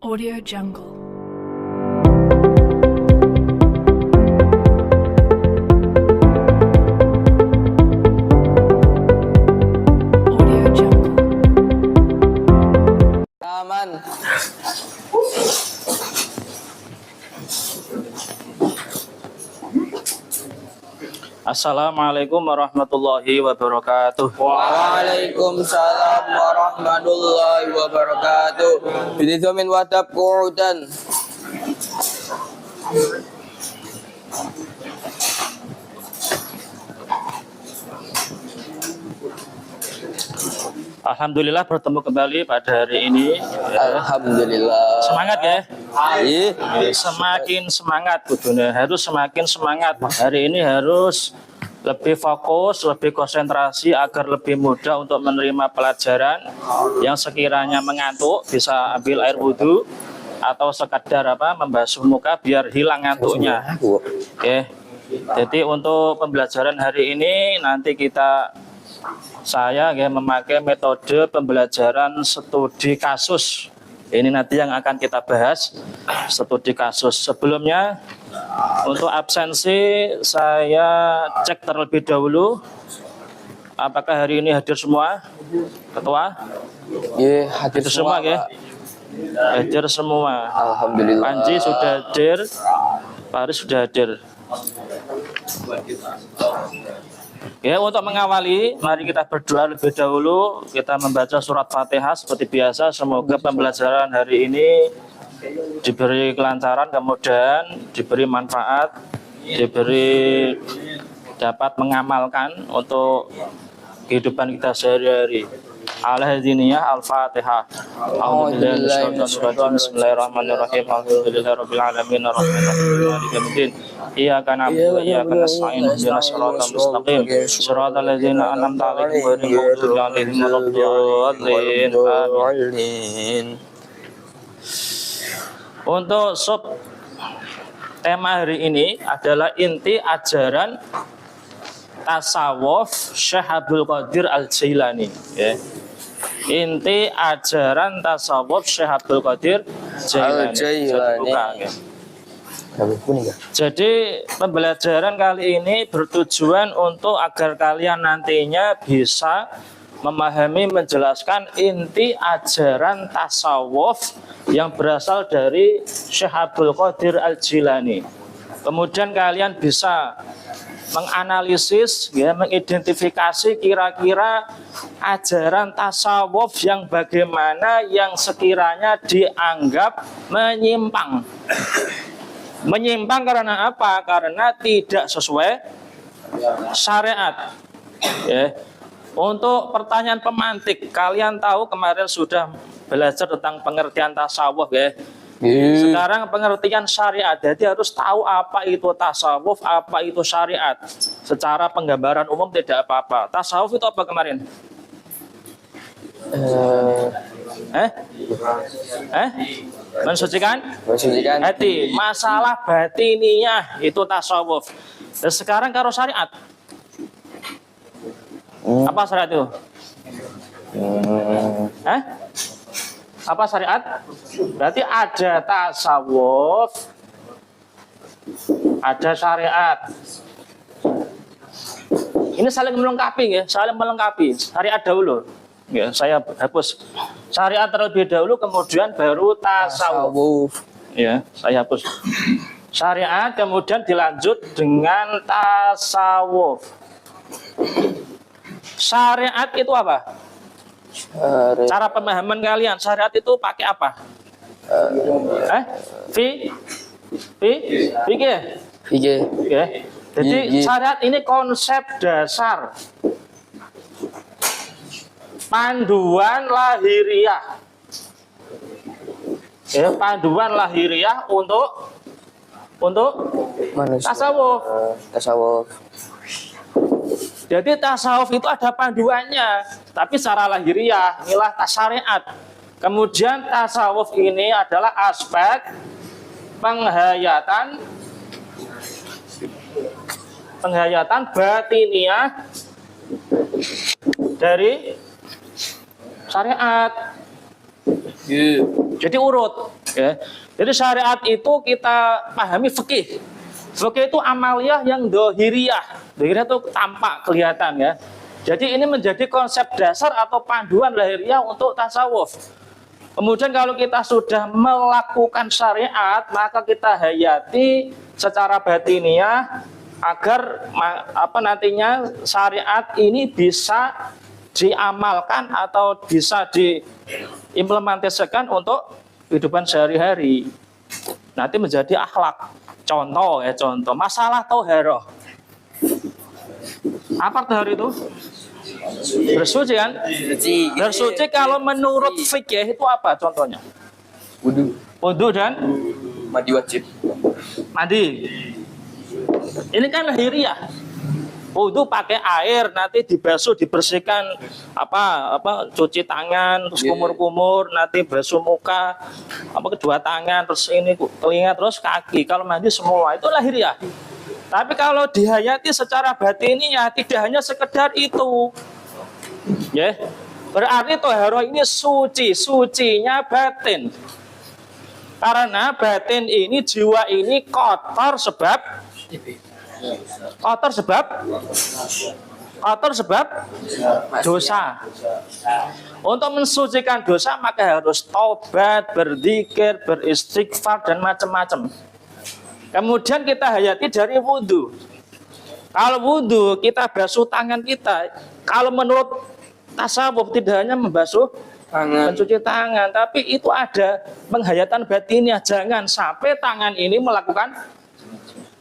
Audio Jungle. Audio Jungle. Aman. Assalamualaikum warahmatullahi wabarakatuh. Waalaikumsalam warahmatullahi wabarakatuh. Bididhamin wadab qu'udan. Alhamdulillah bertemu kembali pada hari ini. Alhamdulillah. Semangat ya. Iya. Semakin semangat Buduna. Harus semakin semangat. Hari ini harus lebih fokus, lebih konsentrasi agar lebih mudah untuk menerima pelajaran. Yang sekiranya mengantuk bisa ambil air wudhu atau sekadar membasuh muka biar hilang ngantuknya. Oke. Jadi untuk pembelajaran hari ini nanti saya memakai metode pembelajaran studi kasus. Ini nanti yang akan kita bahas, studi kasus. Sebelumnya untuk absensi saya cek terlebih dahulu apakah hari ini hadir semua ketua? Iya, hadir semua ya. Hadir semua. Alhamdulillah. Panji sudah hadir, Paris sudah hadir. Ya, untuk mengawali, mari kita berdoa lebih dahulu. Kita membaca surat Fatihah seperti biasa. Semoga pembelajaran hari ini diberi kelancaran, kemudahan, diberi manfaat, diberi dapat mengamalkan untuk kehidupan kita sehari-hari. Al-Hadiniyah Al-Fatihah. Bismillahirrahmanirrahim. Alhamdulillahirabbil alamin arrahmanirrahim maliki yaumiddin. Iyyaka na'budu wa iyyaka nasta'in ihdinas siratal mustaqim siratal ladzina an'amta 'alaihim ghairil maghdubi 'alaihim waladdallin. Amin. Untuk sub tema hari ini adalah inti ajaran tasawuf Syekh Abdul Qadir Al-Jailani ya. Inti ajaran tasawuf Syekh Abdul Qadir Jailani. Jadi pembelajaran kali ini bertujuan untuk agar kalian nantinya bisa memahami, menjelaskan inti ajaran tasawuf yang berasal dari Syekh Abdul Qadir Al-Jailani. Kemudian kalian bisa menganalisis, mengidentifikasi kira-kira ajaran tasawuf yang bagaimana yang sekiranya dianggap menyimpang. Menyimpang karena apa? Karena tidak sesuai syariat. Ya. Untuk pertanyaan pemantik, kalian tahu kemarin sudah belajar tentang pengertian tasawuf ya. Sekarang pengertian syariat, jadi harus tahu apa itu tasawuf, apa itu syariat. Secara penggambaran umum tidak apa-apa. Tasawuf itu apa kemarin? Mensucikan hati. Masalah batiniyah itu tasawuf. Dan sekarang kalau syariat, apa syariat itu? Apa syariat? Berarti ada tasawuf, ada syariat. Ini saling melengkapi ya, saling melengkapi. Syariat dahulu. Ya, saya hapus syariat terlebih dahulu, kemudian baru tasawuf. Ya, saya hapus. Syariat kemudian dilanjut dengan tasawuf. Syariat itu apa? Cara pemahaman kalian, syariat itu pakai apa? Fikih. Jadi syariat ini konsep dasar, panduan lahiriah. Panduan lahiriah untuk tasawuf. Jadi tasawuf itu ada panduannya, tapi secara lahiriah inilah syariat. Kemudian tasawuf ini adalah aspek penghayatan batiniah dari syariat. Jadi urut. Ya. Jadi syariat itu kita pahami fikih. Fikih itu amaliyah yang dohiriyah. Dohiriyah itu tampak, kelihatan ya. Jadi ini menjadi konsep dasar atau panduan lahiriah untuk tasawuf. Kemudian kalau kita sudah melakukan syariat, maka kita hayati secara batiniah agar nantinya syariat ini bisa diamalkan atau bisa diimplementasikan untuk kehidupan sehari-hari. Nanti menjadi akhlak. Contoh masalah thaharah. Apa thaharah itu? Bersuci kan? Bersuci kalau menurut fikih itu apa contohnya? Wudu dan Mandi wajib. mandi. Ini kan lahiriah. Wudu pakai air, nanti dibasuh, dibersihkan, cuci tangan, terus kumur-kumur, nanti basuh muka, kedua tangan, terus ini telinga, terus kaki. Kalau mandi semua itu lahiriah. Tapi kalau dihayati secara batiniah tidak hanya sekedar itu. Ya. Berarti thaharah ini sucinya batin. Karena batin ini, jiwa ini kotor sebab dosa. Untuk mensucikan dosa maka harus taubat, berzikir, beristighfar dan macam-macam. Kemudian kita hayati dari wudu. Kalau wudu kita basuh tangan kita. Kalau menurut tasawuf tidak hanya membasuh mencuci tangan, tapi itu ada penghayatan batinnya. Jangan sampai tangan ini melakukan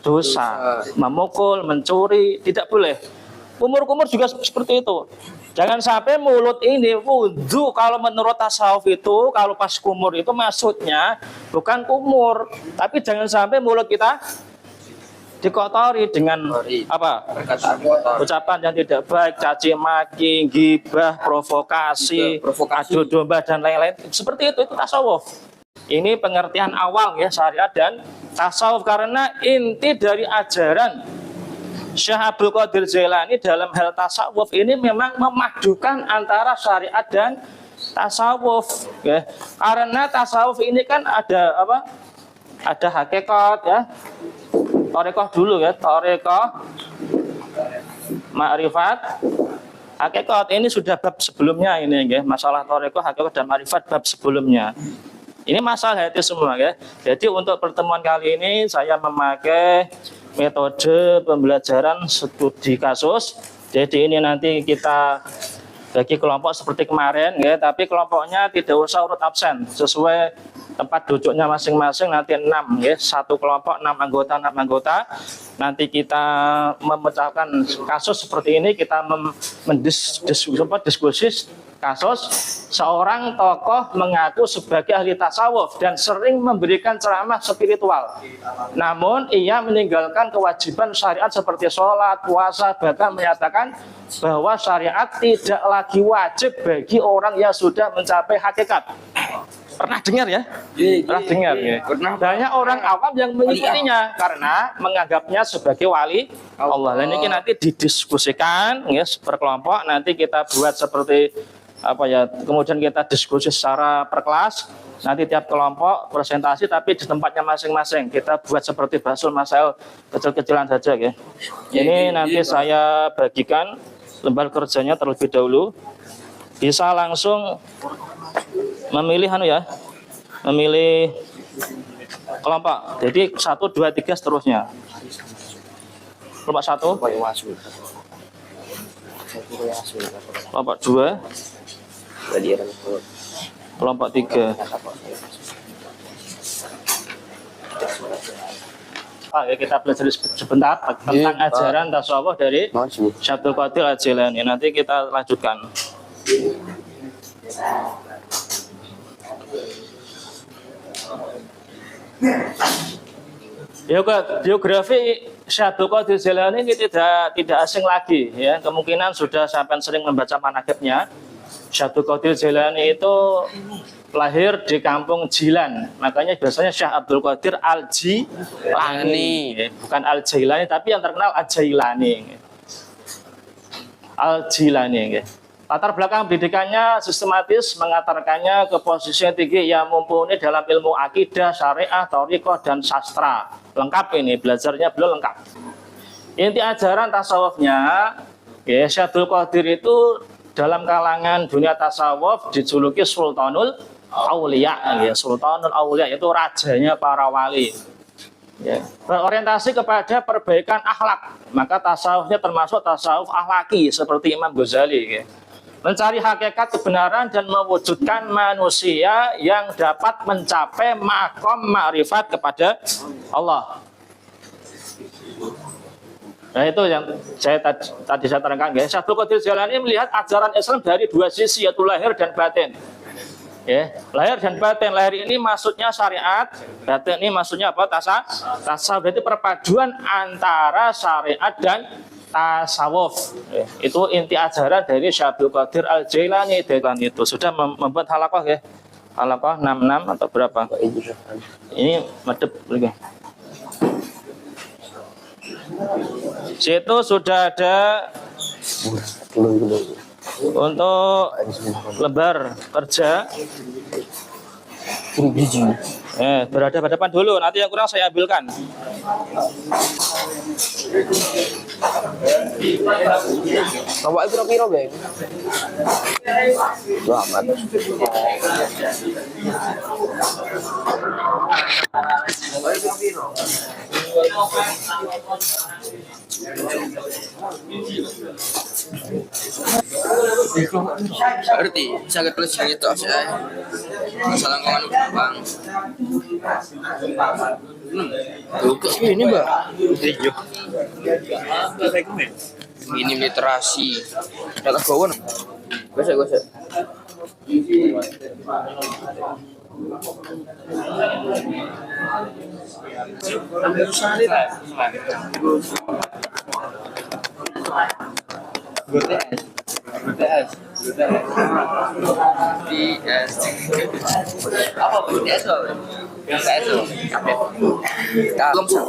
dosa, memukul, mencuri, tidak boleh. Kumur-kumur juga seperti itu. Jangan sampai mulut ini wudu. Kalau menurut tasawuf itu, kalau pas kumur itu maksudnya bukan kumur, tapi jangan sampai mulut kita dikotori dengan ucapan yang tidak baik, caci maki, gibah, provokasi, adu domba dan lain-lain. Seperti itu tasawuf. Ini pengertian awal ya syariat dan tasawuf, karena inti dari ajaran Syekh Abdul Qadir Jailani dalam hal tasawuf ini memang memadukan antara syariat dan tasawuf ya. Karena tasawuf ini kan ada ada hakikat ya. Thariqah dulu ya, thariqah, ma'rifat, hakikat. Ini sudah bab sebelumnya ini ya, masalah thariqah, hakikat dan ma'rifat bab sebelumnya. Ini masalah hati semua ya. Jadi untuk pertemuan kali ini saya memakai metode pembelajaran studi kasus. Jadi ini nanti kita bagi kelompok seperti kemarin ya, tapi kelompoknya tidak usah urut absen, sesuai tempat duduknya masing-masing, nanti 6 ya, satu kelompok 6 anggota. Nanti kita memecahkan kasus seperti ini, kita diskusi kasus seorang tokoh mengaku sebagai ahli tasawuf dan sering memberikan ceramah spiritual. Namun ia meninggalkan kewajiban syariat seperti sholat, puasa, bahkan menyatakan bahwa syariat tidak lagi wajib bagi orang yang sudah mencapai hakikat. Pernah dengar ya? Pernah dengar ya? Banyak orang awam yang mengikutinya karena menganggapnya sebagai wali Allah. Dan ini nanti didiskusikan ya, per kelompok. Nanti kita buat seperti kemudian kita diskusi secara per kelas. Nanti tiap kelompok presentasi tapi di tempatnya masing-masing. Kita buat seperti basul masail kecil-kecilan saja ya. Ini nanti saya bagikan lembar kerjanya terlebih dahulu. Bisa langsung memilih memilih kelompok. Jadi 1, 2, 3 seterusnya. Kelompok 1, kelompok 2, kelompok 3. Ya, kita belajar sebentar tentang ajaran tasawuf dari Syekh Abdul Qadir Al-Jailani. Nanti kita lanjutkan. Biografi Syekh Abdul Qadir Jailani ini tidak asing lagi ya. Kemungkinan sudah sampai sering membaca manaqibnya. Syekh Abdul Qadir Jailani itu lahir di kampung Jilan. Makanya biasanya Syekh Abdul Qadir Al-Jilani, bukan Al-Jailani, tapi yang terkenal Al-Jailani. Al-Jilani. Latar belakang pendidikannya sistematis, mengantarkannya ke posisi yang tinggi yang mumpuni dalam ilmu akidah, syariah, thariqah, dan sastra. Lengkap ini, belajarnya beliau lengkap. Inti ajaran tasawufnya, ya, Syekh Abdul Qadir itu dalam kalangan dunia tasawuf dijuluki Sultanul Aulia, ya, Sultanul Aulia itu rajanya para wali. Ya, berorientasi kepada perbaikan akhlak, maka tasawufnya termasuk tasawuf akhlaki seperti Imam Ghazali. Ya. Mencari hakikat kebenaran dan mewujudkan manusia yang dapat mencapai makom ma'rifat kepada Allah. Nah itu yang tadi saya terangkan. Syekh Abdul Qadir Jailani melihat ajaran Islam dari dua sisi, yaitu lahir dan batin. Ya, lahir dan batin. Lahir ini maksudnya syariat, batin ini maksudnya apa? Tasawuf. Berarti perpaduan antara syariat dan tasawuf. Ya, itu inti ajaran dari Syekh Abdul Qadir Al Jailani. Itu sudah membuat halaqah, ya. Halaqah 66 atau berapa? Ini medep lagi. Situ sudah ada untuk lembar kerja. Berhadapan dulu, nanti yang kurang saya ambilkan. Bapak piro-piro, Bang? Selamat. Berarti saya tulis yang itu saya. Masalah kawan bang. Ini mbak. Minim literasi. Kata kawan. Gosek. Apa BTS loh? BTS loh. Kalem sah.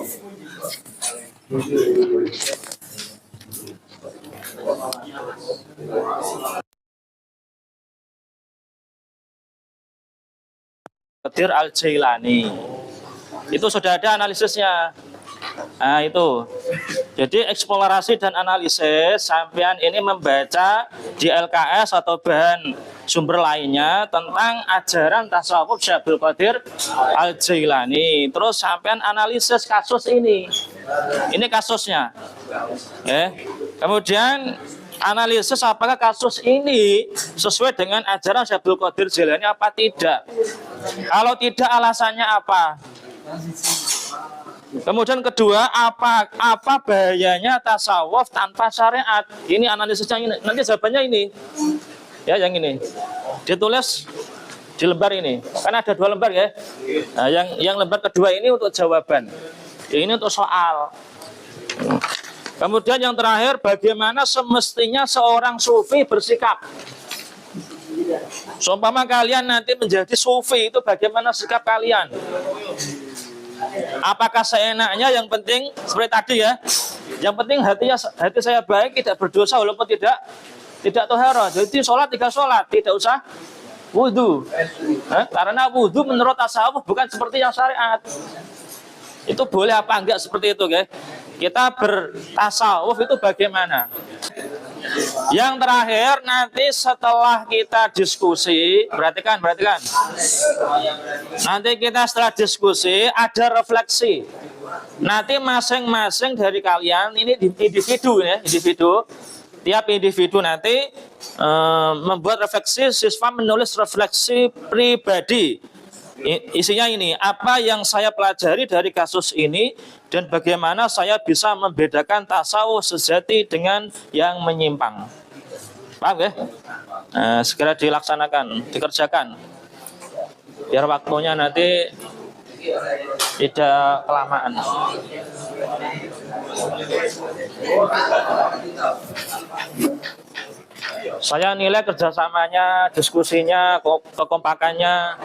Qadir Al Jailani. Itu sudah ada analisisnya. Nah itu. Jadi eksplorasi dan analisis, sampean ini membaca di LKS atau bahan sumber lainnya tentang ajaran tasawuf Syekh Abdul Qadir Al Jailani. Terus sampean analisis kasus ini. Ini kasusnya. Kemudian analisis apakah kasus ini sesuai dengan ajaran Syekh Abdul Qadir Jailani apa tidak. Kalau tidak, alasannya apa? Kemudian kedua, apa bahayanya tasawuf tanpa syariat? Ini analisisnya ini. Nanti jawabannya ini. Ya, yang ini. Ditulis di lembar ini. Kan ada 2 lembar ya. Nah, yang lembar kedua ini untuk jawaban. Ini untuk soal. Kemudian yang terakhir, bagaimana semestinya seorang sufi bersikap? Seumpama kalian nanti menjadi sufi, itu bagaimana sikap kalian? Apakah seenaknya, yang penting seperti tadi ya, yang penting hati saya baik, tidak berdosa walaupun tidak tohara. Jadi sholat 3 sholat, tidak usah wudhu. Karena wudhu menurut tasawuf bukan seperti yang syariat. Itu boleh apa enggak seperti itu, guys? Kita bertasawuf itu bagaimana? Yang terakhir, nanti setelah kita diskusi, perhatikan. Nanti kita setelah diskusi ada refleksi. Nanti masing-masing dari kalian ini individu ya, tiap individu nanti membuat refleksi, siswa menulis refleksi pribadi. Isinya ini, apa yang saya pelajari dari kasus ini dan bagaimana saya bisa membedakan tasawuf sejati dengan yang menyimpang. Paham ya? Segera dilaksanakan, dikerjakan. Biar waktunya nanti tidak kelamaan. Saya nilai kerjasamanya, diskusinya, kekompakannya.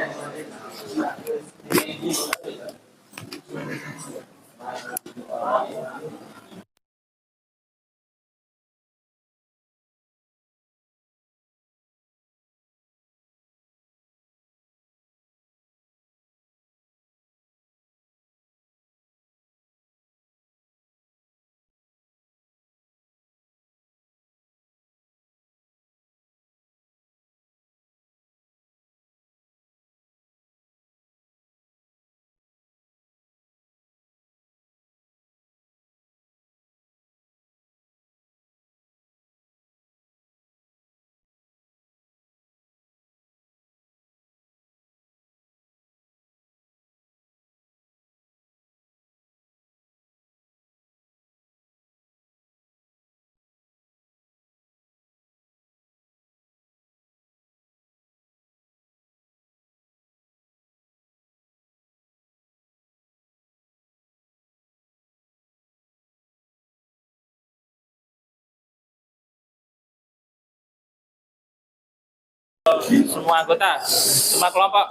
semua anggota, semua kelompok.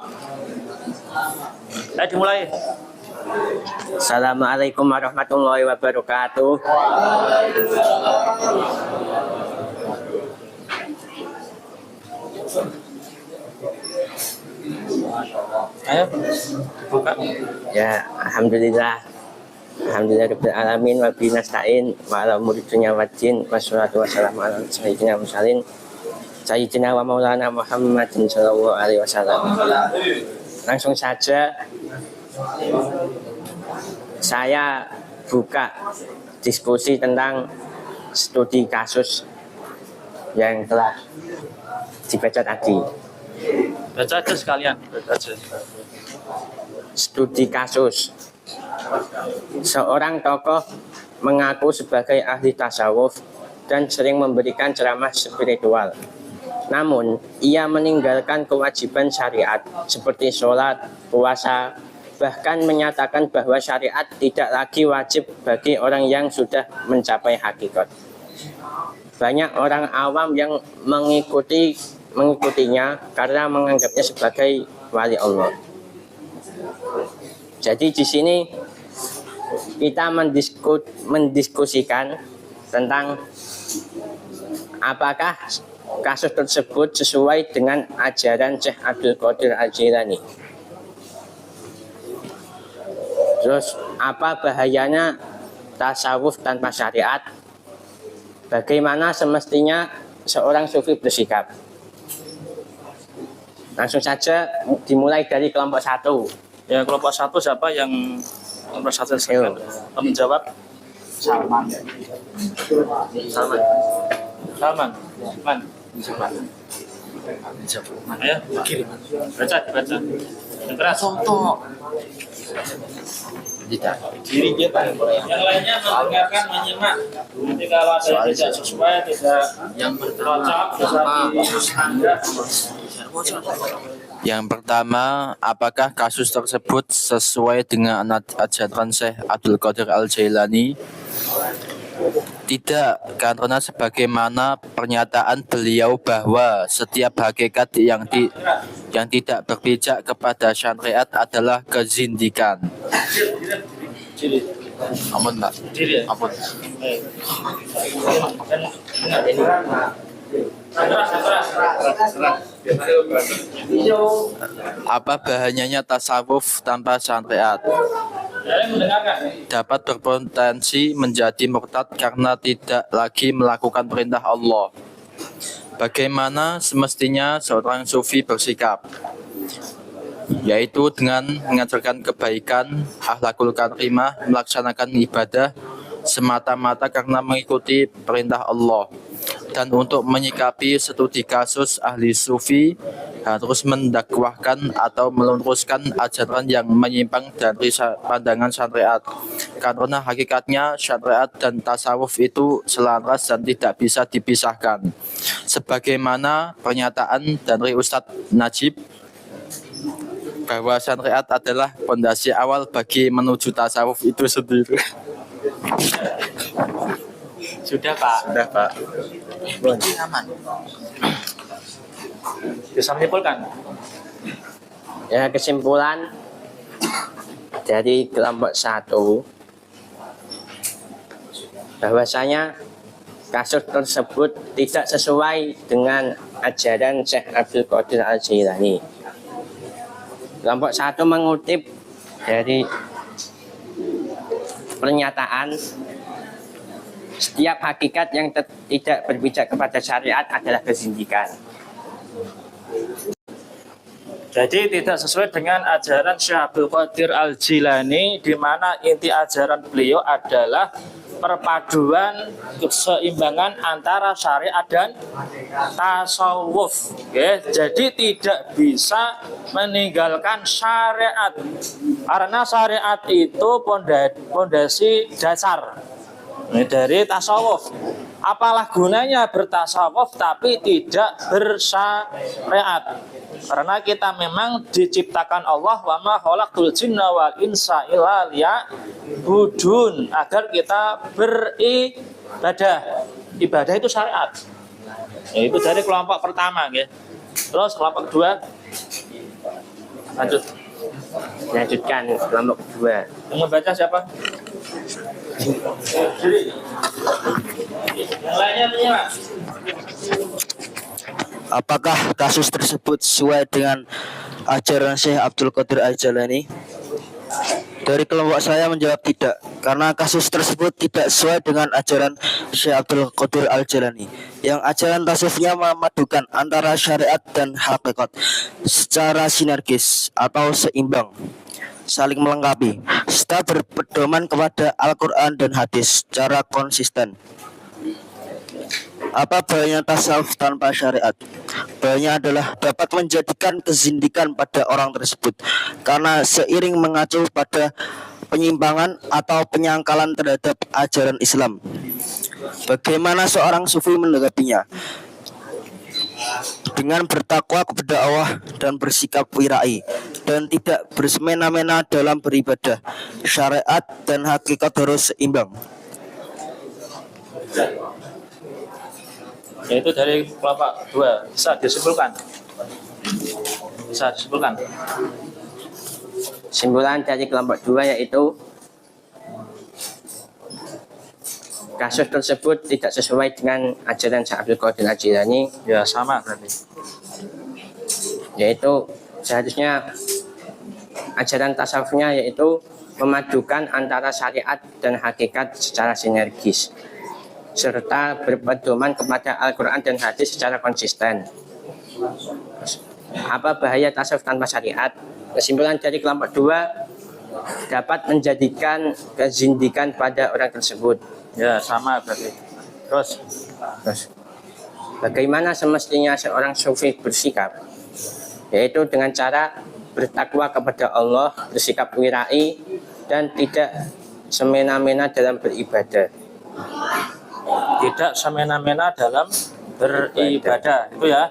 Ayo dimulai. Assalamualaikum warahmatullahi wabarakatuh. Ayo buka. Ya, alhamdulillah. Alhamdulillahirabbil alamin wa bihi nasta'in wa ala umuri dunya waddin wassalatu wassalamu ala sayyidina mursalin sayyidina wa maulana Muhammadin sallallahu alaihi wasallam. Langsung saja saya buka diskusi tentang studi kasus yang telah dibaca tadi. Baca aja sekalian, baca aja. Studi kasus. Seorang tokoh mengaku sebagai ahli tasawuf dan sering memberikan ceramah spiritual. Namun, ia meninggalkan kewajiban syariat seperti sholat, puasa, bahkan menyatakan bahwa syariat tidak lagi wajib bagi orang yang sudah mencapai hakikat. Banyak orang awam yang mengikutinya karena menganggapnya sebagai wali Allah. Jadi di sini kita mendiskusikan tentang apakah kasus tersebut sesuai dengan ajaran Syekh Abdul Qadir Al-Jilani. Terus apa bahayanya tasawuf tanpa syariat? Bagaimana semestinya seorang sufi bersikap? Langsung saja dimulai dari kelompok 1. Ya, kelompok 1 siapa yang nomor 1 sekarang? Menjawab Salman. Salman. Ayo, baca. Keras. Diri kita. Yang lainnya mendengarkan, menyimak. Nanti kalau ada yang tidak sesuai, tidak cocok, Yang pertama, apakah kasus tersebut sesuai dengan ajaran Syekh Abdul Qadir Al-Jailani? Tidak, karena sebagaimana pernyataan beliau bahwa setiap hakikat yang tidak berpijak kepada syariat adalah kezindikan. Ampun, Pak. Ampun. Apa bahayanya tasawuf tanpa syariat? Dapat berpotensi menjadi murtad karena tidak lagi melakukan perintah Allah. Bagaimana semestinya seorang sufi bersikap? Yaitu dengan mengajarkan kebaikan, akhlakul karimah, melaksanakan ibadah semata-mata karena mengikuti perintah Allah. Dan untuk menyikapi studi kasus ahli sufi harus mendakwahkan atau meluruskan ajaran yang menyimpang dari pandangan syariat. Karena hakikatnya syariat dan tasawuf itu selaras dan tidak bisa dipisahkan. Sebagaimana pernyataan dari Ustadz Najib bahwa syariat adalah fondasi awal bagi menuju tasawuf itu sendiri. Sudah, Pak. Aman. Bisa menyimpulkan. Ya, kesimpulan dari kelompok 1 bahwasanya kasus tersebut tidak sesuai dengan ajaran Syekh Abdul Qadir Al-Jilani. Kelompok 1 mengutip dari pernyataan setiap hakikat yang tidak berpijak kepada syariat adalah kezindikan. Jadi tidak sesuai dengan ajaran Syekh Abdul Qadir Al-Jilani, di mana inti ajaran beliau adalah perpaduan keseimbangan antara syariat dan tasawuf. Oke, jadi tidak bisa meninggalkan syariat karena syariat itu pondasi dasar dari tasawuf. Apalah gunanya bertasawuf tapi tidak bersyariat? Karena kita memang diciptakan Allah, wa ma khalaqtul jinna wal insa illa liya'budun, agar kita beribadah. Ibadah itu syariat. Itu dari kelompok pertama, ya. Terus kelompok kedua, lanjut. Lanjutkan kelompok kedua. Yang membaca siapa? Yang lainnya menyimak. Apakah kasus tersebut sesuai dengan ajaran Syekh Abdul Qadir Al-Jailani? Dari kelompok saya menjawab tidak, karena kasus tersebut tidak sesuai dengan ajaran Syekh Abdul Qadir Al-Jailani, yang ajaran tasawufnya memadukan antara syariat dan hakikat secara sinergis atau seimbang, saling melengkapi, serta berpedoman kepada Al-Quran dan hadis secara konsisten. Apa bahayanya tasawuf tanpa syariat? Bahayanya adalah dapat menjadikan kezindikan pada orang tersebut, karena seiring mengacu pada penyimpangan atau penyangkalan terhadap ajaran Islam. Bagaimana seorang sufi menanggapinya? Dengan bertakwa kepada Allah dan bersikap wirai, dan tidak bersemena-mena dalam beribadah. Syariat dan hakikat harus seimbang. Yaitu dari kelompok 2. Bisa disimpulkan? Bisa disimpulkan? Simpulan dari kelompok 2 yaitu kasus tersebut tidak sesuai dengan ajaran Syekh Abdul Qadir Al-Jailani. Ya sama berarti. Yaitu seharusnya ajaran tasawufnya yaitu memadukan antara syariat dan hakikat secara sinergis, serta berpedoman kepada Al-Quran dan hadis secara konsisten. Apa bahaya tasawuf tanpa syariat? Kesimpulan dari kelompok 2 dapat menjadikan kezindikan pada orang tersebut. Ya sama berarti. Terus Bagaimana semestinya seorang sufi bersikap? Yaitu dengan cara bertakwa kepada Allah, bersikap wirai, dan tidak semena-mena dalam beribadah. tidak semena-mena dalam beribadah itu ya.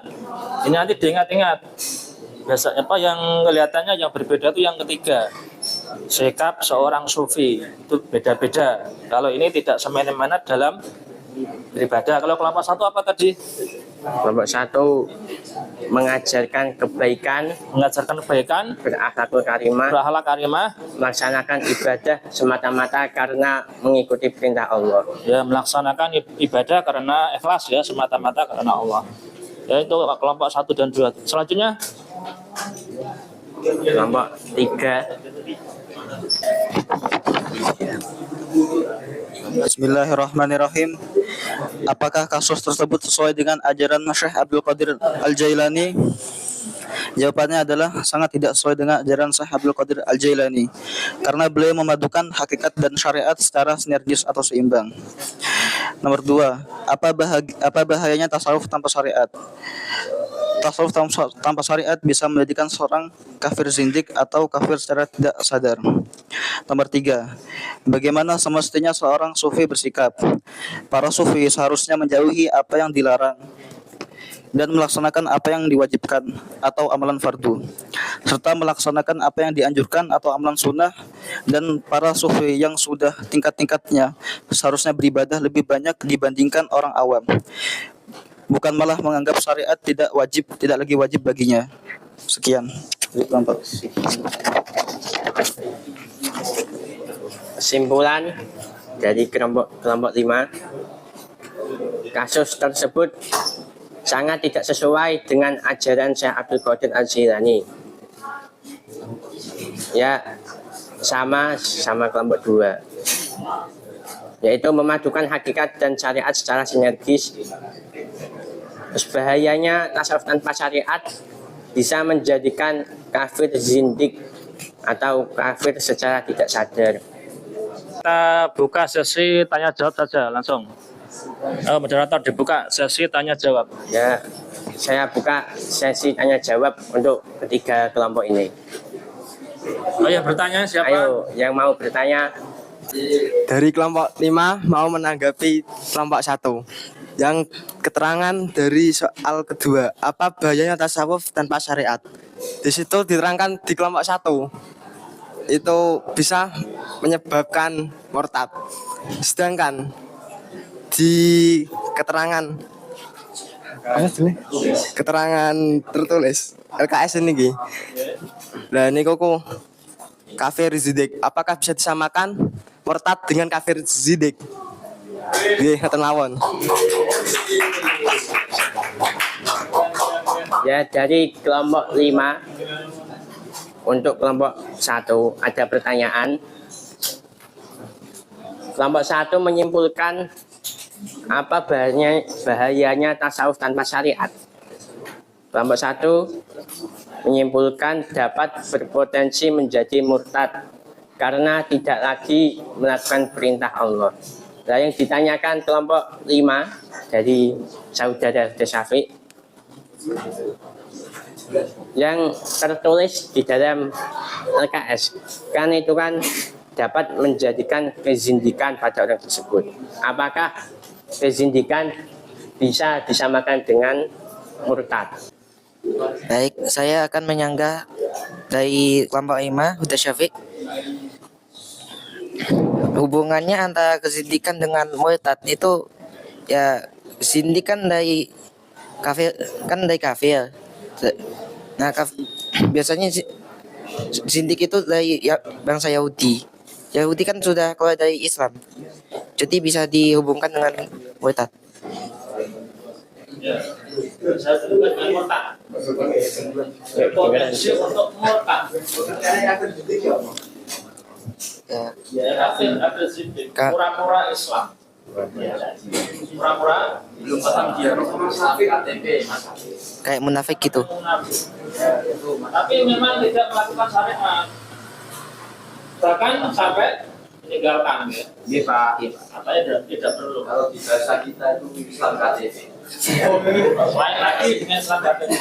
Ini nanti diingat-ingat. Biasa apa yang kelihatannya yang berbeda itu yang ketiga. Sikap seorang sufi itu beda-beda. Kalau ini tidak semena-mena dalam beribadah. Kalau kelompok 1 apa tadi? Kelompok 1 mengajarkan kebaikan, berakhlakul karimah, berakhlak karimah, melaksanakan ibadah semata-mata karena mengikuti perintah Allah. ya melaksanakan ibadah karena ikhlas ya, semata-mata karena Allah. Ya itu kelompok 1 dan 2. Selanjutnya Kelompok 3 Bismillahirrahmanirrahim. Apakah kasus tersebut sesuai dengan ajaran Syekh Abdul Qadir Al-Jailani? Jawabannya adalah sangat tidak sesuai dengan ajaran Syekh Abdul Qadir Al-Jailani, karena beliau memadukan hakikat dan syariat secara sinergis atau seimbang. Nomor 2, apa bahayanya tasawuf tanpa syariat? Tasawuf tanpa syariat bisa menjadikan seorang kafir zindik atau kafir secara tidak sadar. Nomor 3, bagaimana semestinya seorang sufi bersikap? Para sufi seharusnya menjauhi apa yang dilarang dan melaksanakan apa yang diwajibkan atau amalan fardu, serta melaksanakan apa yang dianjurkan atau amalan sunnah. Dan para sufi yang sudah tingkat-tingkatnya seharusnya beribadah lebih banyak dibandingkan orang awam, bukan malah menganggap syariat tidak lagi wajib baginya. Sekian. Kesimpulan dari kelompok 5, kasus tersebut sangat tidak sesuai dengan ajaran Syekh Abdul Qadir Al-Jailani. Ya, sama kelompok 2, yaitu memadukan hakikat dan syariat secara sinergis. Terus bahayanya tasawuf tanpa syariat bisa menjadikan kafir zindik atau kafir secara tidak sadar. kita buka sesi tanya jawab saja langsung. Moderator dibuka sesi tanya jawab. Ya, saya buka sesi tanya jawab untuk ketiga kelompok ini. Oh yang bertanya siapa? Ayo, yang mau bertanya. Dari kelompok 5 mau menanggapi kelompok 1. Yang keterangan dari soal kedua, apa bahayanya tasawuf tanpa syariat? Di situ diterangkan di kelompok 1 itu bisa menyebabkan murtad. Sedangkan di keterangan apa sih? Keterangan tertulis LKS ini ki. Lah niku ku kafir zidik. Apakah bisa disamakan murtad dengan kafir zidik? Nggih, ngoten mawon. Ya, dari kelompok 5 untuk kelompok 1 ada pertanyaan. Kelompok 1 menyimpulkan apa bahayanya tasawuf tanpa syariat. Kelompok 1 menyimpulkan dapat berpotensi menjadi murtad karena tidak lagi melakukan perintah Allah. Nah, yang ditanyakan kelompok 5 dari saudara Syafiq yang tertulis di dalam LKS kan itu kan dapat menjadikan kezindikan pada orang tersebut. Apakah kezindikan bisa disamakan dengan murtad? Baik, saya akan menyanggah dari kelompok 5 Huda Syafiq. Hubungannya antara kezindikan dengan murtad itu ya kezindikan dari kafir kan dari kafir. Nah, biasanya zindik itu dari bangsa Yahudi. Yahudi kan sudah keluar dari Islam. Jadi bisa dihubungkan dengan murtad. Ya, saya sebutkan dengan murtad. Potensi untuk murtad. Ya, kafir zindik, pura-pura Islam. Pura-pura belum paham dia Kayak munafik gitu. Tapi memang tidak melakukan syariat, bahkan sampai meninggalkan ya. Iya Pak. Katanya tidak perlu. Kalau di bahasa kita itu Islam KTP. Lain lagi dengan Islam KTP.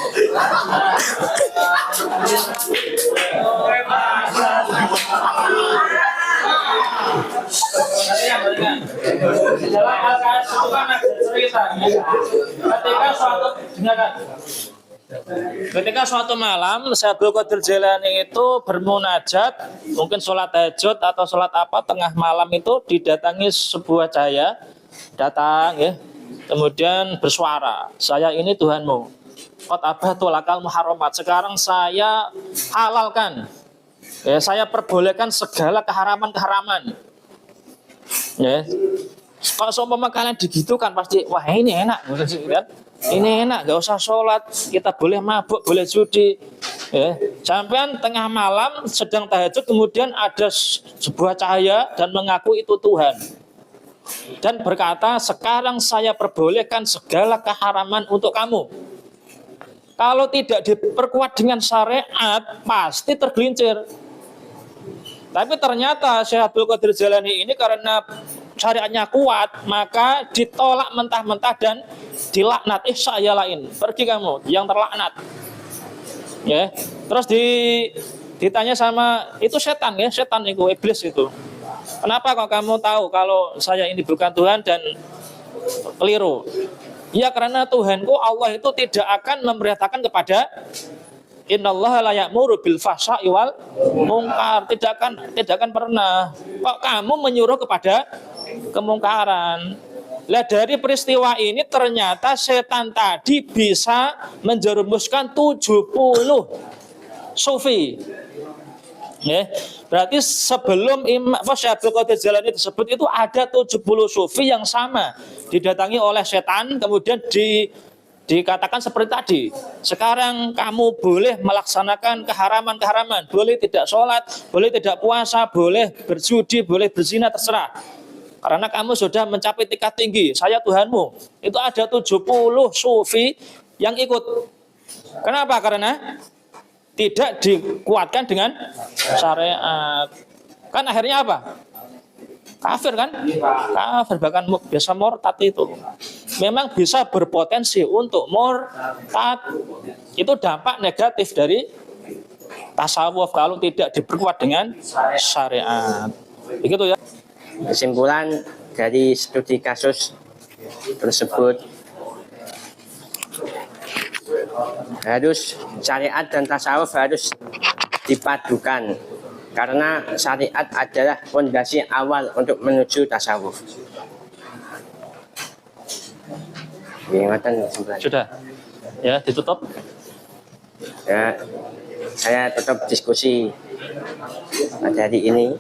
Dalam LKS itu kan ada cerita ketika suatu malam Syekh Abdul Qadir Jailani itu bermunajat, mungkin sholat tahajud atau sholat apa, tengah malam itu didatangi sebuah cahaya datang ya, kemudian bersuara, saya ini Tuhanmu, qad abahtu lakal muharramat, sekarang saya halalkan ya, saya perbolehkan segala keharaman-keharaman ya. Kalau seumpama kalian digitukan pasti wah ini enak kan? Ini enak, gak usah sholat, kita boleh mabuk, boleh judi ya. Sampai tengah malam sedang tahajud, kemudian ada sebuah cahaya dan mengaku itu Tuhan dan berkata, sekarang saya perbolehkan segala keharaman untuk kamu. Kalau tidak diperkuat dengan syariat pasti tergelincir. Tapi ternyata Syekh Abdul Qadir Jailani ini karena syariatnya kuat, maka ditolak mentah-mentah dan dilaknat. Saya lain, pergi kamu yang terlaknat ya. Terus ditanya sama itu setan ya, setan itu iblis itu, kenapa kok kamu tahu kalau saya ini bukan Tuhan dan keliru? Ya karena Tuhanku Allah itu tidak akan memerintahkan kepada innallaha la ya'muru bil fahsya'i wal munkar, tidak akan pernah. Kok kamu menyuruh kepada kemungkaran? Lah dari peristiwa ini ternyata setan tadi bisa menjerumuskan 70 sufi. Ya, berarti sebelum Syekh Abdul Qadir Jailani tersebut itu ada 70 sufi yang sama didatangi oleh setan, kemudian dikatakan seperti tadi, sekarang kamu boleh melaksanakan keharaman-keharaman, boleh tidak sholat, boleh tidak puasa, boleh berjudi, boleh berzina, terserah. Karena kamu sudah mencapai tingkat tinggi, saya Tuhanmu. Itu ada 70 sufi yang ikut. Kenapa? Karena tidak dikuatkan dengan syariat. Kan akhirnya apa? Kafir kan? Kafir, bahkan biasa murtad itu. Memang bisa berpotensi untuk murtad. Itu dampak negatif dari tasawuf kalau tidak diperkuat dengan syariat. Begitu ya. Kesimpulan dari studi kasus tersebut, harus syariat dan tasawuf harus dipadukan karena syariat adalah fondasi awal untuk menuju tasawuf. Ingatan sebelah. Sudah. Ya, ditutup. Ya, saya tetap diskusi pada hari ini.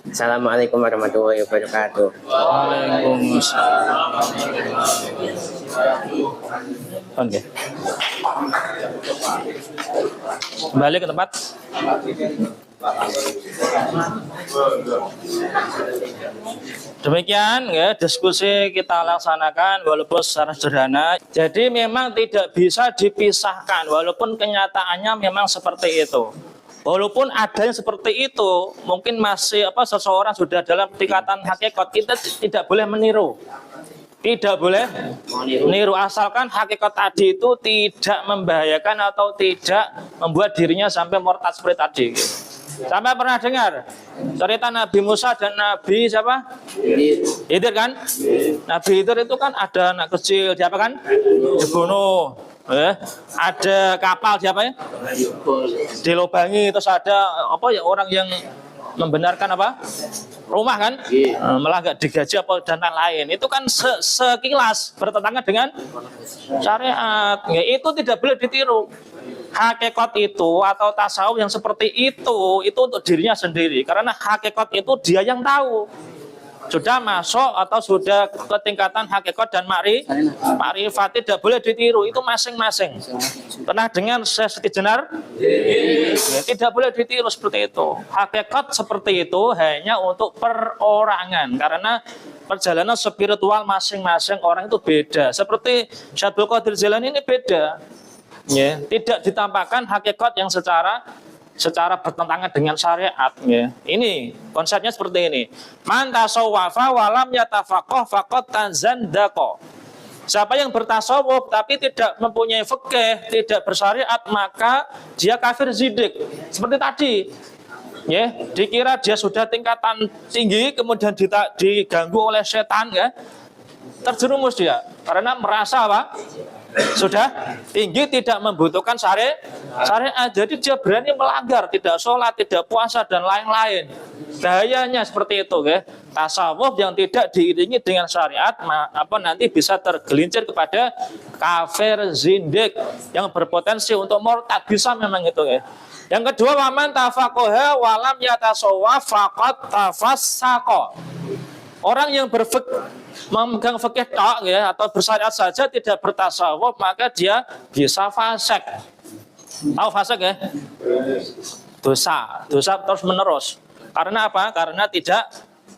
Assalamualaikum warahmatullahi wabarakatuh. Waalaikumsalam. Oke. Kembali ke tempat. Demikian ya diskusi kita laksanakan walaupun secara sederhana. Jadi memang tidak bisa dipisahkan walaupun kenyataannya memang seperti itu. Walaupun adanya seperti itu, mungkin masih seseorang sudah dalam tingkatan hakikat, kita tidak boleh meniru. Tidak boleh meniru asalkan hakikat tadi itu tidak membahayakan atau tidak membuat dirinya sampai murtad seperti tadi. Sampai pernah dengar cerita Nabi Musa dan Nabi siapa? Khidir kan? Nabi Khidir itu kan ada anak kecil, siapa kan? Dibunuh. Ada kapal siapa ya? Dilobangi, terus ada orang yang membenarkan rumah kan? Malah nggak digaji dan lain-lain. Itu kan sekilas bertentangan dengan syariat. Ya, itu tidak boleh ditiru. Hakikat itu atau tasawuf yang seperti itu untuk dirinya sendiri. Karena hakikat itu dia yang tahu. Sudah masuk atau sudah ke tingkatan hakikat dan makrifat, tidak boleh ditiru, itu masing-masing. Pernah dengan Syekh Jenar? Ya, tidak boleh ditiru seperti itu. Hakikat seperti itu hanya untuk perorangan, karena perjalanan spiritual masing-masing orang itu beda. Seperti Syekh Abdul Qadir Jailani ini beda. Ya, tidak ditampakkan hakikat yang secara bertentangan dengan syariat. Ya. Ini konsepnya seperti ini. Man tasawwafa walam yatafaqah faqad tanzandaqa. Siapa yang bertasawuf tapi tidak mempunyai fikih, tidak bersyariat, maka dia kafir zindik. Seperti tadi. Ya, dikira dia sudah tingkatan tinggi kemudian diganggu oleh setan ya. Terjerumus dia karena merasa sudah tinggi, tidak membutuhkan syariat, jadi dia berani melanggar, tidak sholat, tidak puasa dan lain-lain. Bahayanya seperti itu ya. Tasawuf yang tidak diiringi dengan syariat nanti bisa tergelincir kepada kafir zindik yang berpotensi untuk murtad, bisa memang itu ya. Yang kedua, waman tafaqaha walam yatasawwaf faqad tafassaqa. Orang yang memegang fikih tok ya atau bersyariat saja tidak bertasawuf, maka dia bisa fasik. Tahu fasik ya? Dosa terus menerus. Karena apa? Karena tidak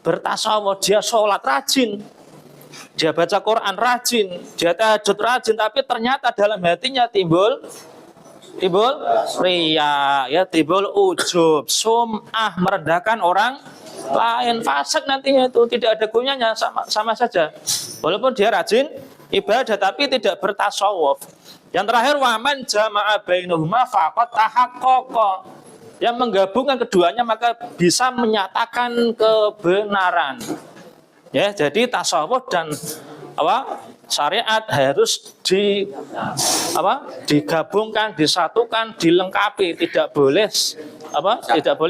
bertasawuf. Dia sholat rajin, dia baca Quran rajin, dia tahajud rajin, tapi ternyata dalam hatinya timbul riya, ya, timbul ujub, sum'ah, merendahkan orang lain. Fasik nantinya itu tidak ada gunanya, sama saja. Walaupun dia rajin ibadah tapi tidak bertasawuf. Yang terakhir, waman jama'a bainahuma faqad tahaqqaqa. Yang menggabungkan keduanya maka bisa menyatakan kebenaran. Ya, jadi tasawuf dan syariat harus digabungkan, disatukan, dilengkapi, tidak boleh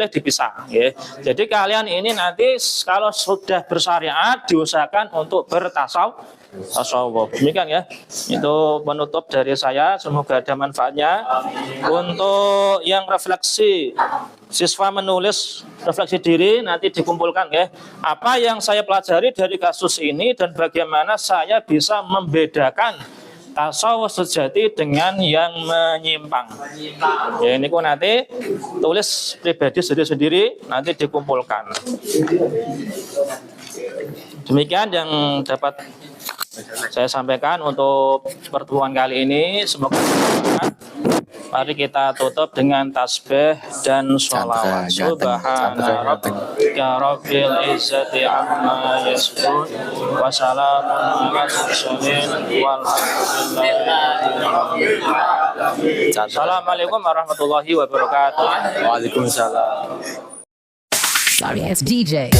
dipisah. Ya. Jadi kalian ini nanti kalau sudah bersyariat diusahakan untuk bertasawuf. Demikian ya. Itu penutup dari saya. Semoga ada manfaatnya. Untuk yang refleksi, siswa menulis refleksi diri nanti dikumpulkan ya. Apa yang saya pelajari dari kasus ini dan bagaimana saya bisa membedakan tasawuf sejati dengan yang menyimpang. Ya, ini kok nanti tulis pribadi sendiri nanti dikumpulkan. Demikian yang dapat saya sampaikan untuk pertemuan kali ini. Semoga bermanfaat. Mari kita tutup dengan tasbih dan sholawat. Subhana rabbika rabbil izzati amma yasifun wa salamun alal mursalin walhamdulillahi rabbil alamin. Assalamualaikum warahmatullahi wabarakatuh. Waalaikumsalam. Sorry, it's DJ.